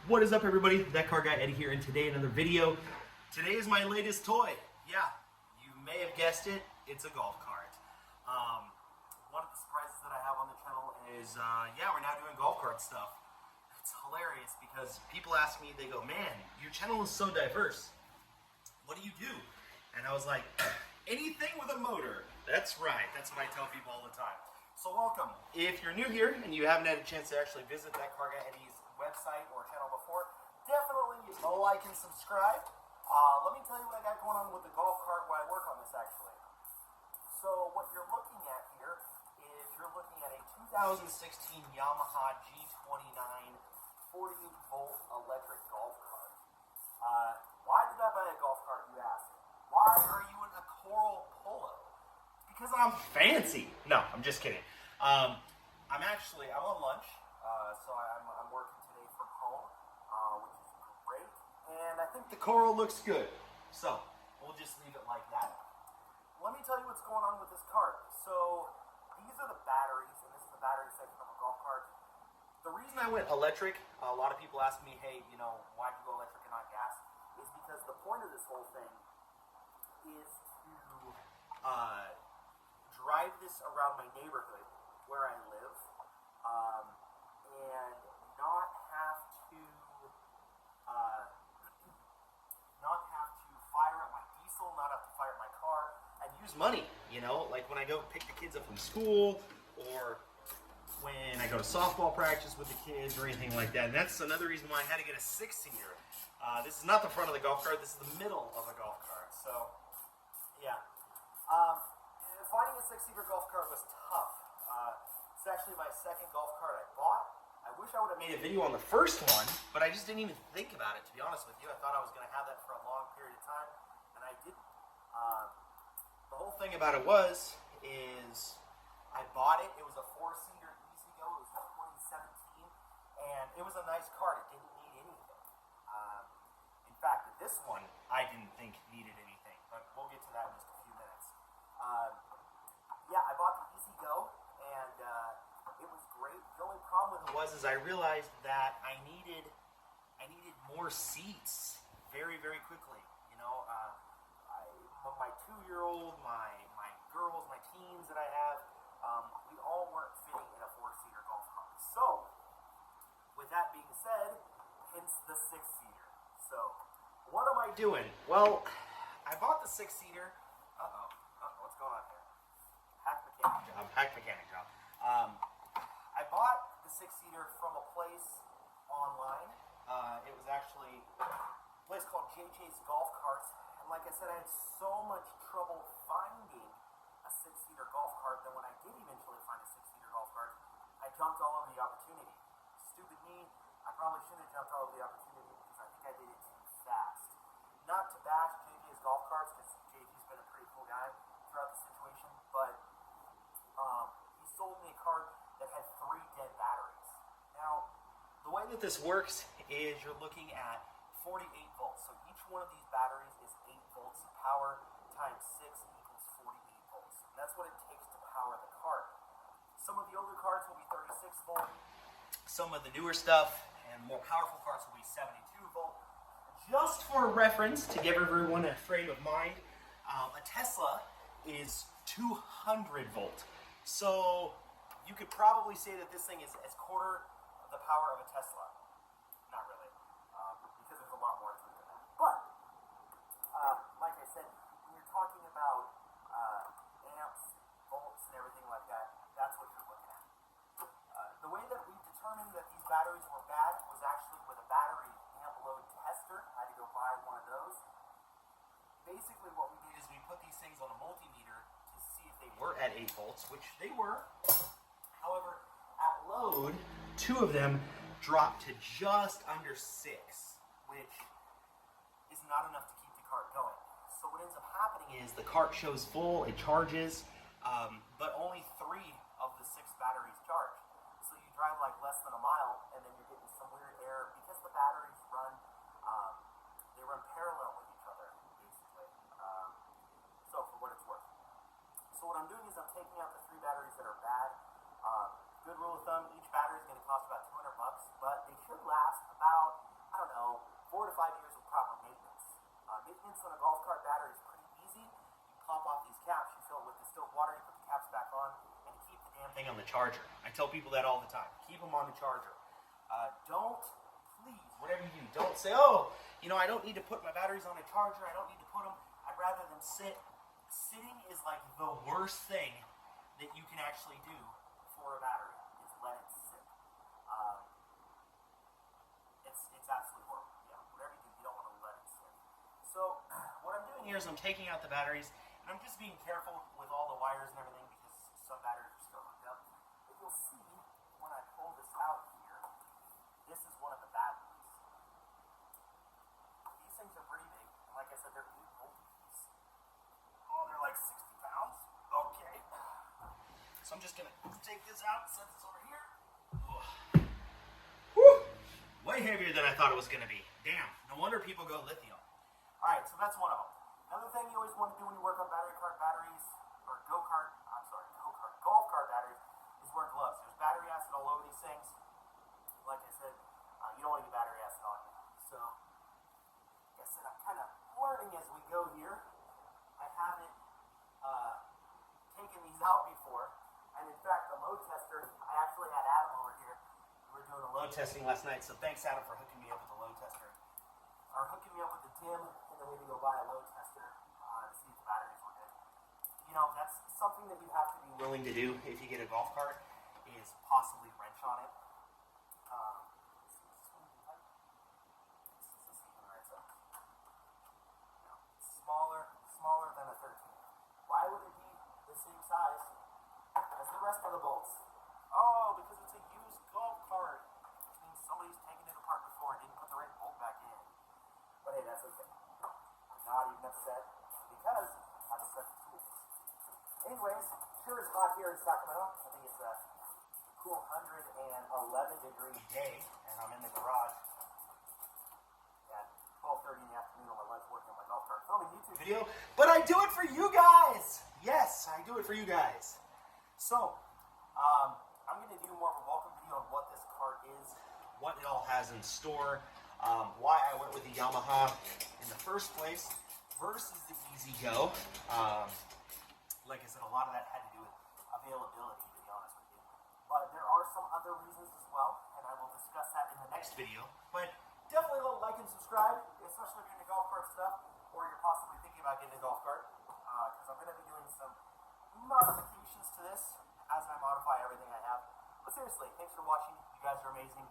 What is up, everybody? That car guy Eddie here, and today another video. Today is my latest toy. Yeah, you may have guessed it. It's a golf cart. One of the surprises that I have on the channel is, yeah, we're now doing golf cart stuff. It's hilarious because people ask me, they go, "Man, your channel is so diverse. What do you do?" And I was like, anything with a motor. That's right. That's what I tell people all the time. So welcome. If you're new here and you haven't had a chance to actually visit That Car Guy Eddie's website or channel before, definitely like and subscribe. Let me tell you what I got going on with the golf cart while I work on this actually. So what you're looking at here is you're looking at a 2016 Yamaha G29 48-volt electric golf cart. Why did I buy a golf cart, you ask? Why are you in a coral polo? Because I'm fancy. No, I'm just kidding. I'm on lunch, so I'm working today from home, which is great. And I think the coral looks good, so we'll just leave it like that. Let me tell you what's going on with this cart. So these are the batteries, and this is the battery section of a golf cart. The reason I went electric, a lot of people ask me, hey, you know, why'd you go electric and not gas? Is because the point of this whole thing is to drive this around my neighborhood where I live, and not have to fire up my diesel, not have to fire up my car, and use money, you know, like when I go pick the kids up from school, or when I go to softball practice with the kids, or anything like that. And that's another reason why I had to get a 6-seater. This is not the front of the golf cart, this is the middle of a golf cart, so yeah. Finding a 6-seater golf cart was tough. It's actually my second golf cart I bought. I wish I would have made a video on the first one, but I just didn't even think about it, to be honest with you. I thought I was going to have that for a long period of time, and I didn't. The whole thing about it is I bought it. It was a 4-seater Easygo. It was from 2017, and it was a nice cart. It didn't need anything. In fact, this one I didn't think needed anything, but we'll get to that in just a few minutes. Yeah, I bought the Easygo, and it was great. The only problem with it was I realized that I needed more seats very, very quickly. You know, my 2-year-old, my girls, my teens that I have, we all weren't fitting in a 4-seater golf cart. So, with that being said, hence the 6-seater. So, what am I doing? Well, I bought the 6-seater. What's going on here? Hack mechanic job. I bought the 6-seater from a place online. It was actually a place called JJ's Golf Carts. And like I said, I had so much trouble finding a 6-seater golf cart that when I did eventually find a 6-seater golf cart, I jumped all over the opportunity. Stupid me, I probably shouldn't have jumped all over the opportunity because I think I did it too fast. Not to bash JJ's Golf Carts, because JJ's been a pretty cool guy throughout the situation, but he sold me a cart that had 3 dead batteries. Now, the way that this works is you're looking at 48 volts. So each one of these batteries is 8 volts of power times 6 equals 48 volts. And that's what it takes to power the cart. Some of the older carts will be 36 volt. Some of the newer stuff and more powerful carts will be 72 volt. Just for reference, to give everyone a frame of mind, a Tesla is 200 volt. So you could probably say that this thing is quarter of the power of a Tesla. Not really, because there's a lot more to it than that. But, like I said, when you're talking about amps, volts, and everything like that, that's what you're looking at. The way that we determined that these batteries were bad was actually with a battery amp load tester. I had to go buy one of those. Basically what we did is we put these things on a multimeter to see if they were at 8 volts, which they were. However, at load, 2 of them dropped to just under 6, which is not enough to keep the cart going. So what ends up happening is the cart shows full, it charges, but only 3 of the 6 batteries charge. So you drive like less than a mile, and then you're getting some weird air because the batteries run parallel with each other, basically. So for what it's worth. So what I'm doing is I'm taking out the 3 batteries that are bad. Good rule of thumb, each battery is going to cost about $200, but they should last about thing on the charger. I tell people that all the time. Keep them on the charger. Don't, please, whatever you do, don't say, oh, you know, I don't need to put my batteries on a charger. I don't need to put them. I'd rather them sit. Sitting is like the worst thing that you can actually do for a battery, is let it sit. It's absolutely horrible. Yeah, whatever you do, you don't want to let it sit. So what I'm doing here is I'm taking out the batteries, and I'm just being careful with all the wires and everything because some batteries are still hooked up. But you'll see when I pull this out here, this is one of the bad ones. These things are pretty big, and like I said, they're 8-volt piece. Oh, they're like 60 pounds. Okay. So I'm just gonna take this out and set this over here. Whew. Way heavier than I thought it was gonna be. Damn. No wonder people go lithium. All right, so that's one of them. Another thing you always want to do when you work on golf cart batteries, golf cart batteries, is wear gloves. There's battery acid all over these things. Like I said, you don't want to get battery acid on you. So, like I said, I'm kind of learning as we go here. I haven't taken these out before. And in fact, the load tester, I actually had Adam over here. We were doing a load testing last night, so thanks Adam for hooking me up with the load tester. Or hooking me up with the DIM, and then we had to go buy a load tester to see if the batteries were good. You know, that's something that you have to be willing to do if you get a golf cart, is possibly wrench on it. Smaller than a 13. Why would it be the same size as the rest of the bolts? Oh, because it's a used golf cart, which means somebody's taken it apart before and didn't put the right bolt back in. But hey, that's okay. I'm not even upset because I have a set of tools. Anyways, sure it's hot here in Sacramento. I think it's a cool 111-degree day, and I'm in the garage at 12:30 in the afternoon on my lunch working on my golf cart, filming a YouTube video. But I do it for you guys. Yes, I do it for you guys. So, I'm going to do more of a welcome video on what this cart is, what it all has in store, why I went with the Yamaha in the first place versus the Easy Go. Like I said, a lot of that had to do with availability, to be honest with you. But there are some other reasons as well, and I will discuss that in the next video. But definitely like and subscribe, especially if you're into golf cart stuff, or you're possibly thinking about getting a golf cart, because I'm going to be doing some modifications to this as I modify everything I have. But seriously, thanks for watching. You guys are amazing.